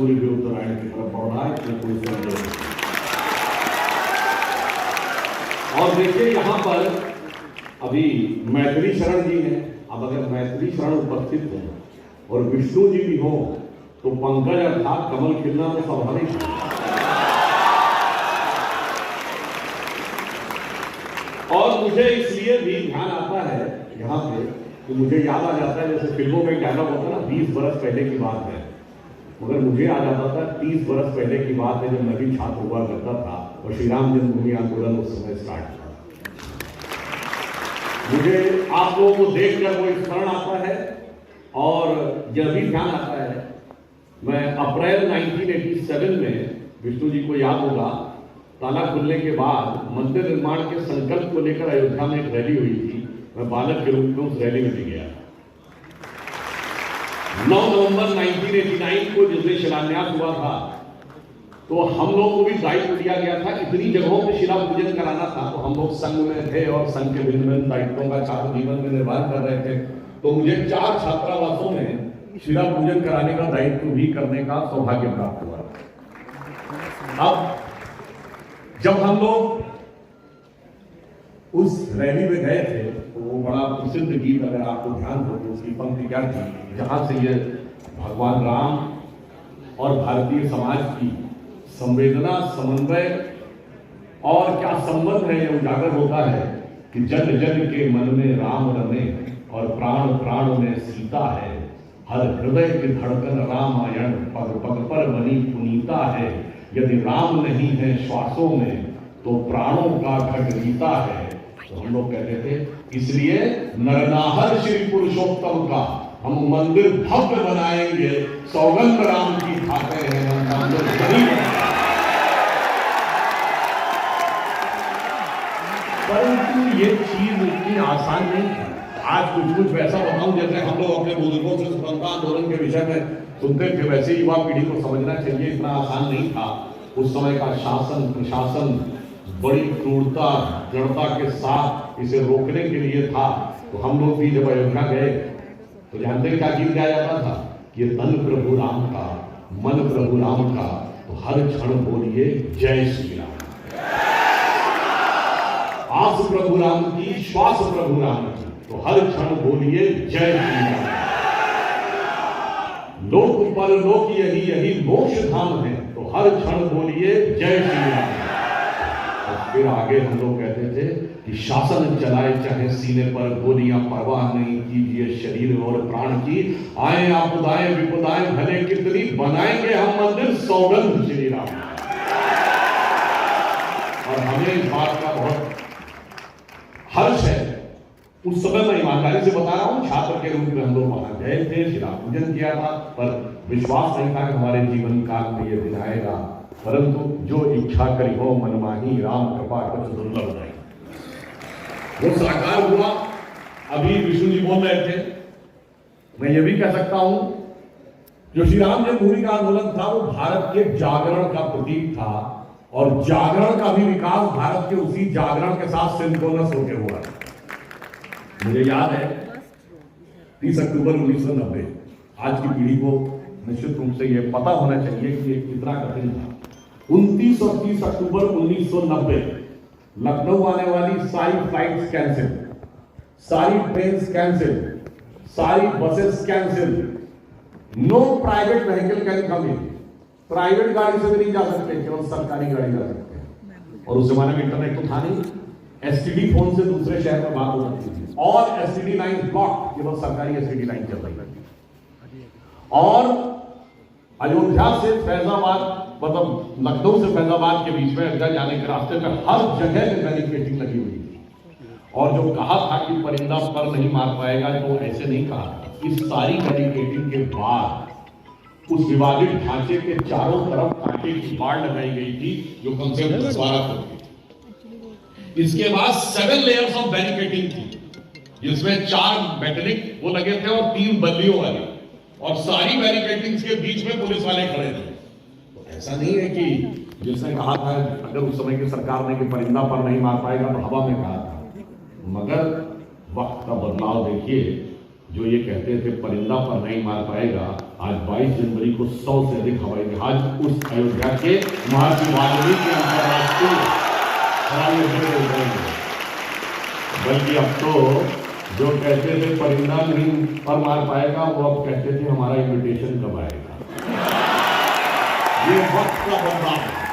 सूर्य भी उत्तरायण की तरफ बढ़ रहा है, इसमें कोई संदेह नहीं। और देखिए यहाँ पर अभी मैथिली शरण जी हैं। अब अगर मैथिली शरण उपस्थित हैं और विष्णु जी भी हो तो पंकज अर्थात कमल खिलना में स्वाभाविक है। और मुझे इसलिए भी ध्यान आता है यहाँ पे कि मुझे याद आ जाता है, जैसे फिल्मों में डायलॉग होता है ना, 20 बरस पहले की बात है, मगर मुझे आ जाता था 30 बरस पहले की बात है जब मैं भी छात्र हुआ करता था और श्री राम जन्मभूमि आंदोलन उस समय स्टार्ट था। मुझे आप लोगों को देखकर वो स्मरण आता है और यह भी ध्यान आता है, मैं अप्रैल 1987 में, विष्णु जी को याद होगा, ताला खुलने के बाद मंदिर निर्माण के संकल्प को लेकर अयोध्या में एक रैली हुई थी। मैं बालक के रूप में उस रैली में भी गया। 9 नवंबर 1989 को जिस दिन शिलान्यास हुआ था तो हम लोगों को भी दायित्व दिया गया था, इतनी जगहों पे शिला पूजन कराना था। तो हम लोग संघ में थे और संघ के भिन्न भिन्न दायित्वों का छात्र जीवन में निर्वाह कर रहे थे। तो मुझे 4 छात्रावासों में शिला पूजन कराने का दायित्व भी करने का सौभाग्य प्राप्त हुआ। अब जब हम लोग उस रैली में गए थे तो वो बड़ा प्रसिद्ध गीत, अगर आपको ध्यान हो तो उसकी पंक्ति क्या थी, जहां से ये भगवान राम और भारतीय समाज की संवेदना, समन्वय और क्या संबंध है, ये उजागर होता है कि जन जन के मन में राम रमे और प्राण प्राण में सीता है। हर हृदय की धड़कन रामायण, पग पग पर बनी पुनीता है। यदि राम नहीं है श्वासों में तो प्राणों का घट गीता है। तो हम लोग कहते थे, इसलिए नरनाहर श्री पुरुषोत्तम का हम मंदिर भव्य बनाएंगे, सौगंध राम की खाते हैं हम मंदिर गरीब। परंतु ये चीज इतनी आसान नहीं है। आज कुछ वैसा बताऊं जैसे हम लोग अपने बुजुर्गों से स्वतंत्रता आंदोलन के विषय में सुनते थे, वैसे युवा पीढ़ी को समझना चाहिए इतना आसान नहीं था। उस समय का शासन प्रशासन बड़ी क्रूरता दृढ़ता के साथ इसे रोकने के लिए था। तो हम लोग भी जब अयोध्या गए तो जानते क्या गीत गाया जाता था, कि तन प्रभु राम का, मन प्रभु राम का, तो हर क्षण बोलिए जय श्री राम। आस प्रभु राम की, श्वास प्रभु राम की, तो हर क्षण बोलिए जय श्री राम। लोक परलोक यही यही मोक्ष धाम है, तो हर क्षण बोलिए जय श्री राम। और फिर आगे हम लोग कहते थे कि शासन चलाए चाहे सीने पर गोलियां, परवाह नहीं कीजिए शरीर और प्राण की। आए आपदाएं विपदाएं भले कितनी, बनाएंगे हम मंदिर सौगंध श्री राम। और हमें इस बात का बहुत हर्ष है। उस समय मैं ईमानदारी से बता रहा हूं, छात्र के रूप में हम लोग वहां गए थे, शिला पूजन किया था, पर विश्वास नहीं था कि हमारे जीवन काल में ये दिन आएगा। परंतु जो इच्छा करी हो मनमाही, राम कृपा कुछ दुर्लभ नहीं, वो साकार हुआ। अभी विष्णु जी बोल रहे थे, मैं ये भी कह सकता हूं, जो श्री राम जन्मभूमि का आंदोलन था वो भारत के जागरण का प्रतीक था, और जागरण का भी विकास भारत के उसी जागरण के साथ सिंक्रोनस होकर हुआ। मुझे याद है 30 अक्टूबर 1990, आज की पीढ़ी को निश्चित रूप से यह पता होना चाहिए कि ये कितना कठिन था। 29 और 30 अक्टूबर 1990 लखनऊ आने वाली सारी फ्लाइट्स कैंसिल, सारी ट्रेन कैंसिल, सारी buses cancel, no private vehicle can come in. Private गाड़ी से भी नहीं जा सकते, केवल सरकारी गाड़ी जा सकते हैं। और उस जमाने में इंटरनेट तो था नहीं, एसटीडी फोन से दूसरे शहर में बात हो सकती थी, और एसटीडी लाइन ब्लॉक, केवल सरकारी एसटीडी लाइन चल रही थी। और अयोध्या से फैजाबाद, मतलब लखनऊ से फैजाबाद के बीच में अयोध्या जाने के रास्ते में हर जगह में बैरिकेडिंग लगी हुई थी। और जो कहा था कि परिंदा पर नहीं मार पाएगा, तो ऐसे नहीं कहा था। इस सारी बैरिकेडिंग के बाद उस विवादित ढांचे के चारों तरफ कांटे की बाड़ लगाई गई थी, जो कम से कम 12 फुट थी। इसके बाद 7 लेयर्स ऑफ बैरिकेडिंग थी, जिसमें 4 मेटेलिक वो लगे थे और 3 बल्लियों वाले, और सारी बैरिकेडिंग्स के बीच में पुलिस वाले खड़े थे। तो ऐसा नहीं है कि जिसने कहा था, अगर उस समय की सरकार ने कि परिंदा पर नहीं मार पाएगा, तो हवा में कहा था। मगर वक्त का बदलाव देखिए, जो ये कहते थे परिंदा पर नहीं मार पाएगा, आज 22 जनवरी को 100 से अधिक हवाई जहाज उस अयोध्या के महर्षि वाल्मीकि अंतर्राष्ट्रीय हवाई अड्डे पर उतरेंगे। बल्कि अब तो जो कहते थे परिंदा नहीं पर मार पाएगा, वो अब कहते थे हमारा इन्विटेशन कब आएगा। ये वक्त का बदलाव है।